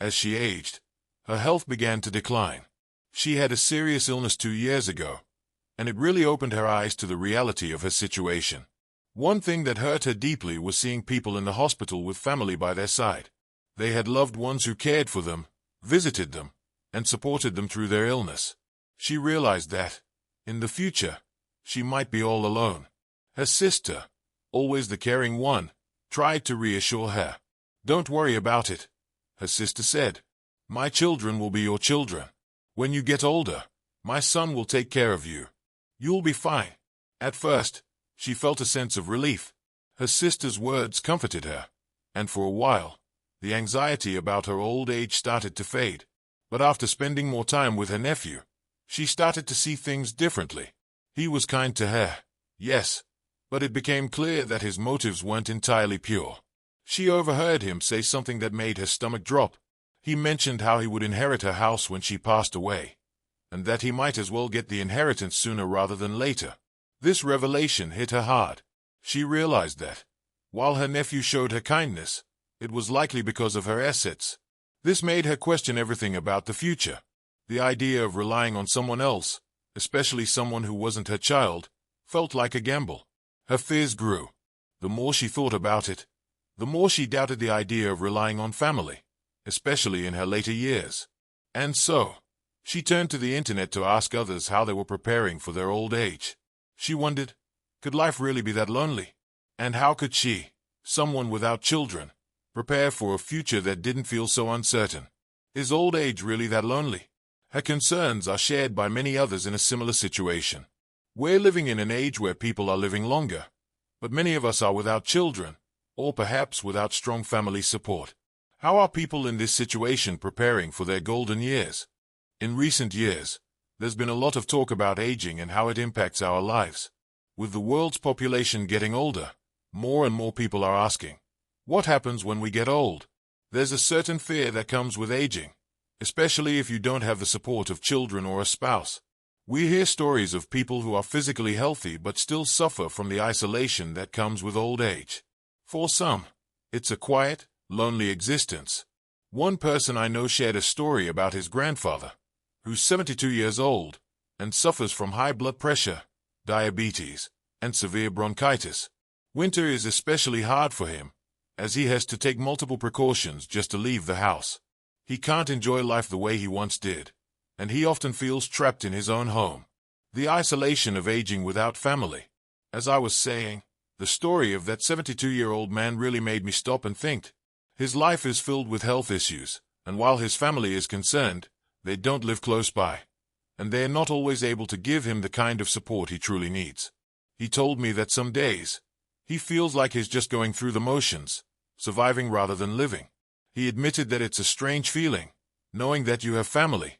As she aged, her health began to decline. She had a serious illness 2 years ago, and it really opened her eyes to the reality of her situation. One thing that hurt her deeply was seeing people in the hospital with family by their side. They had loved ones who cared for them, visited them, and supported them through their illness. She realized that, in the future, she might be all alone. Her sister, always the caring one, tried to reassure her. "Don't worry about it," her sister said. "My children will be your children. When you get older, my son will take care of you. You'll be fine." At first, she felt a sense of relief. Her sister's words comforted her, and for a while, the anxiety about her old age started to fade. But after spending more time with her nephew, she started to see things differently. He was kind to her, yes, but it became clear that his motives weren't entirely pure. She overheard him say something that made her stomach drop. He mentioned how he would inherit her house when she passed away, and that he might as well get the inheritance sooner rather than later. This revelation hit her hard. She realized that, while her nephew showed her kindness, it was likely because of her assets. This made her question everything about the future. The idea of relying on someone else, especially someone who wasn't her child, felt like a gamble. Her fears grew. The more she thought about it, the more she doubted the idea of relying on family, especially in her later years. And so, she turned to the internet to ask others how they were preparing for their old age. She wondered, could life really be that lonely? And how could she, someone without children, prepare for a future that didn't feel so uncertain? Is old age really that lonely? Her concerns are shared by many others in a similar situation. We're living in an age where people are living longer, but many of us are without children, or perhaps without strong family support. How are people in this situation preparing for their golden years? In recent years, there's been a lot of talk about aging and how it impacts our lives. With the world's population getting older, more and more people are asking, what happens when we get old? There's a certain fear that comes with aging, especially if you don't have the support of children or a spouse. We hear stories of people who are physically healthy but still suffer from the isolation that comes with old age. For some, it's a quiet, lonely existence. One person I know shared a story about his grandfather, who's 72 years old, and suffers from high blood pressure, diabetes, and severe bronchitis. Winter is especially hard for him, as he has to take multiple precautions just to leave the house. He can't enjoy life the way he once did, and he often feels trapped in his own home. The isolation of aging without family. As I was saying, the story of that 72-year-old man really made me stop and think. His life is filled with health issues, and while his family is concerned, they don't live close by, and they are not always able to give him the kind of support he truly needs. He told me that some days, he feels like he's just going through the motions, surviving rather than living. He admitted that it's a strange feeling, knowing that you have family,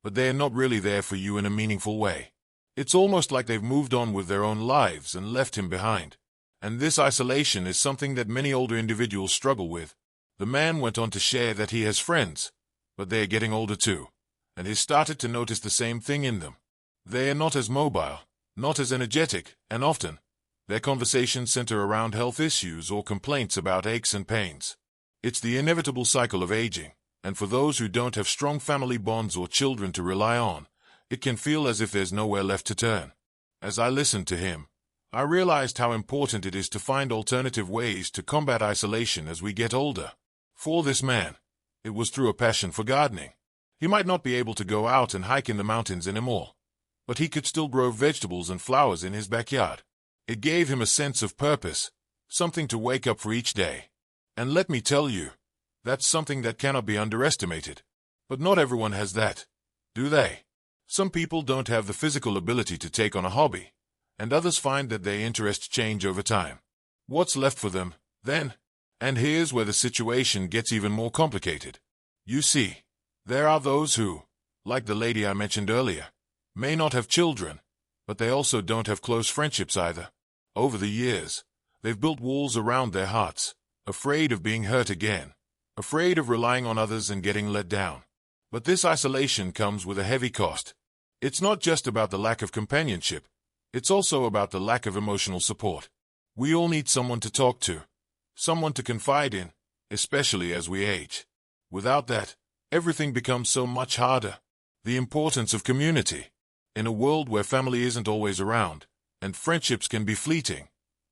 but they are not really there for you in a meaningful way. It's almost like they've moved on with their own lives and left him behind. And this isolation is something that many older individuals struggle with. The man went on to share that he has friends, but they are getting older too, and he started to notice the same thing in them. They are not as mobile, not as energetic, and often, their conversations center around health issues or complaints about aches and pains. It's the inevitable cycle of aging, and for those who don't have strong family bonds or children to rely on, it can feel as if there's nowhere left to turn. As I listened to him, I realized how important it is to find alternative ways to combat isolation as we get older. For this man, it was through a passion for gardening. He might not be able to go out and hike in the mountains anymore, but he could still grow vegetables and flowers in his backyard. It gave him a sense of purpose, something to wake up for each day. And let me tell you, that's something that cannot be underestimated. But not everyone has that, do they? Some people don't have the physical ability to take on a hobby, and others find that their interests change over time. What's left for them, then? And here's where the situation gets even more complicated. You see, there are those who, like the lady I mentioned earlier, may not have children, but they also don't have close friendships either. Over the years, they've built walls around their hearts, afraid of being hurt again, afraid of relying on others and getting let down. But this isolation comes with a heavy cost. It's not just about the lack of companionship, it's also about the lack of emotional support. We all need someone to talk to, someone to confide in, especially as we age. Without that, everything becomes so much harder. The importance of community. In a world where family isn't always around, and friendships can be fleeting,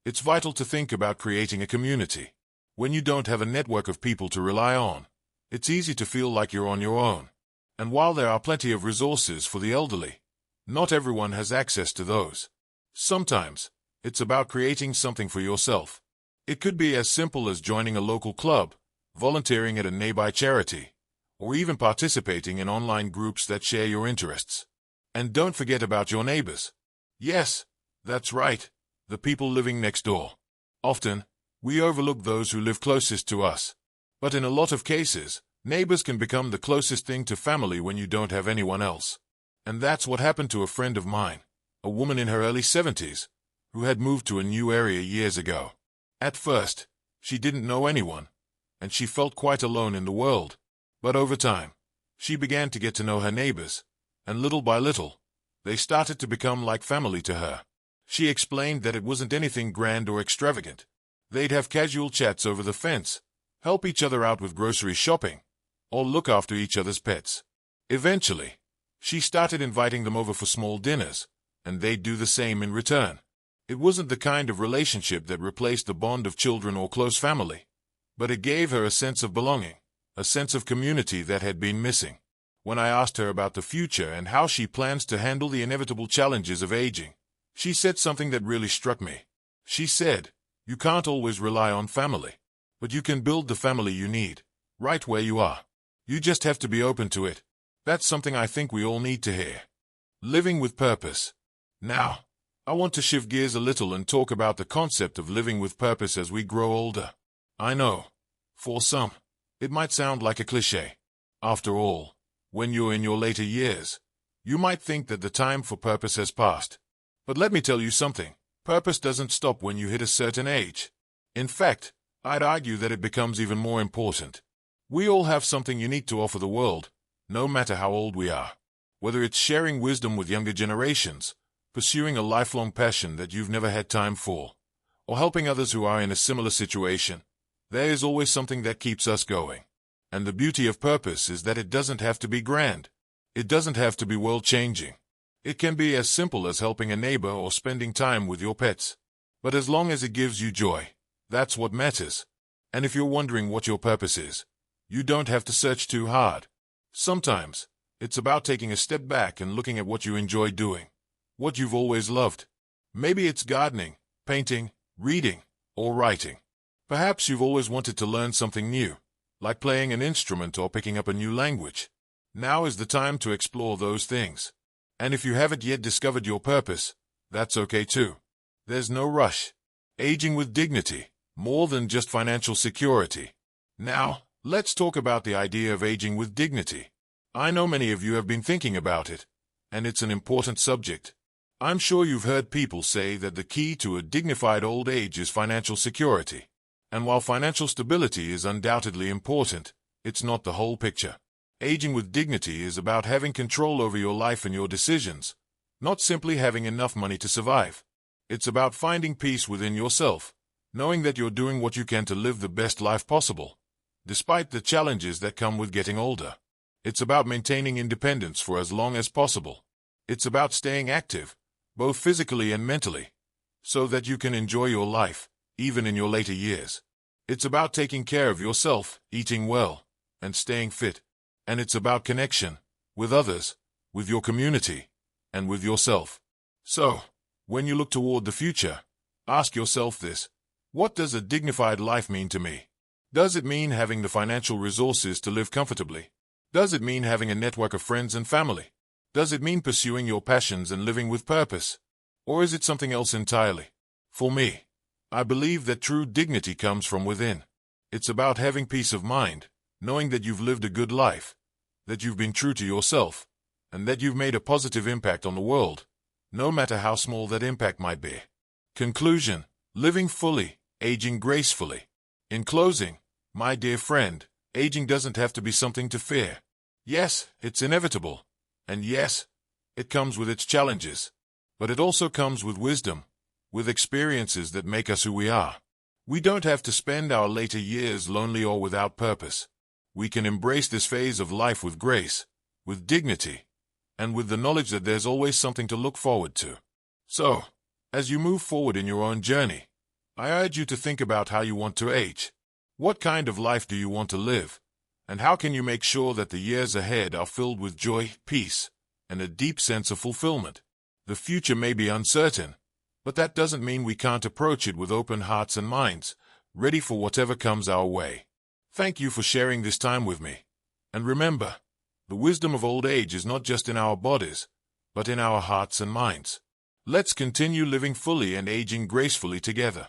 it's vital to think about creating a community. When you don't have a network of people to rely on, it's easy to feel like you're on your own. And while there are plenty of resources for the elderly, not everyone has access to those. Sometimes, it's about creating something for yourself. It could be as simple as joining a local club, volunteering at a nearby charity, or even participating in online groups that share your interests. And don't forget about your neighbors. Yes, that's right, the people living next door. Often, we overlook those who live closest to us. But in a lot of cases, neighbors can become the closest thing to family when you don't have anyone else. And that's what happened to a friend of mine, a woman in her early 70s, who had moved to a new area years ago. At first, she didn't know anyone, and she felt quite alone in the world. But over time, she began to get to know her neighbors, and little by little, they started to become like family to her. She explained that it wasn't anything grand or extravagant. They'd have casual chats over the fence, help each other out with grocery shopping, or look after each other's pets. Eventually, she started inviting them over for small dinners, and they'd do the same in return. It wasn't the kind of relationship that replaced the bond of children or close family, but it gave her a sense of belonging, a sense of community that had been missing. When I asked her about the future and how she plans to handle the inevitable challenges of aging, she said something that really struck me. She said, "You can't always rely on family, but you can build the family you need, right where you are. You just have to be open to it." That's something I think we all need to hear. Living with purpose. Now, I want to shift gears a little and talk about the concept of living with purpose as we grow older. I know, for some, it might sound like a cliché. After all, when you're in your later years, you might think that the time for purpose has passed. But let me tell you something, purpose doesn't stop when you hit a certain age. In fact, I'd argue that it becomes even more important. We all have something unique to offer the world, no matter how old we are. Whether it's sharing wisdom with younger generations, pursuing a lifelong passion that you've never had time for, or helping others who are in a similar situation, there is always something that keeps us going. And the beauty of purpose is that it doesn't have to be grand. It doesn't have to be world-changing. It can be as simple as helping a neighbor or spending time with your pets. But as long as it gives you joy, that's what matters. And if you're wondering what your purpose is, you don't have to search too hard. Sometimes, it's about taking a step back and looking at what you enjoy doing, what you've always loved. Maybe it's gardening, painting, reading, or writing. Perhaps you've always wanted to learn something new, like playing an instrument or picking up a new language. Now is the time to explore those things. And if you haven't yet discovered your purpose, that's okay too. There's no rush. Aging with dignity, more than just financial security. Now, let's talk about the idea of aging with dignity. I know many of you have been thinking about it, and it's an important subject. I'm sure you've heard people say that the key to a dignified old age is financial security. And while financial stability is undoubtedly important, it's not the whole picture. Aging with dignity is about having control over your life and your decisions, not simply having enough money to survive. It's about finding peace within yourself, knowing that you're doing what you can to live the best life possible, despite the challenges that come with getting older. It's about maintaining independence for as long as possible. It's about staying active, both physically and mentally, so that you can enjoy your life, even in your later years. It's about taking care of yourself, eating well, and staying fit. And it's about connection, with others, with your community, and with yourself. So, when you look toward the future, ask yourself this: what does a dignified life mean to me? Does it mean having the financial resources to live comfortably? Does it mean having a network of friends and family? Does it mean pursuing your passions and living with purpose? Or is it something else entirely? For me, I believe that true dignity comes from within. It's about having peace of mind, knowing that you've lived a good life, that you've been true to yourself, and that you've made a positive impact on the world, no matter how small that impact might be. Conclusion: living fully, aging gracefully. In closing, my dear friend, aging doesn't have to be something to fear. Yes, it's inevitable. And yes, it comes with its challenges. But it also comes with wisdom, with experiences that make us who we are. We don't have to spend our later years lonely or without purpose. we can embrace this phase of life with grace, with dignity, and with the knowledge that there's always something to look forward to. So, as you move forward in your own journey, I urge you to think about how you want to age. What kind of life do you want to live? And how can you make sure that the years ahead are filled with joy, peace, and a deep sense of fulfillment? The future may be uncertain, but that doesn't mean we can't approach it with open hearts and minds, ready for whatever comes our way. Thank you for sharing this time with me. And remember, the wisdom of old age is not just in our bodies, but in our hearts and minds. Let's continue living fully and aging gracefully together.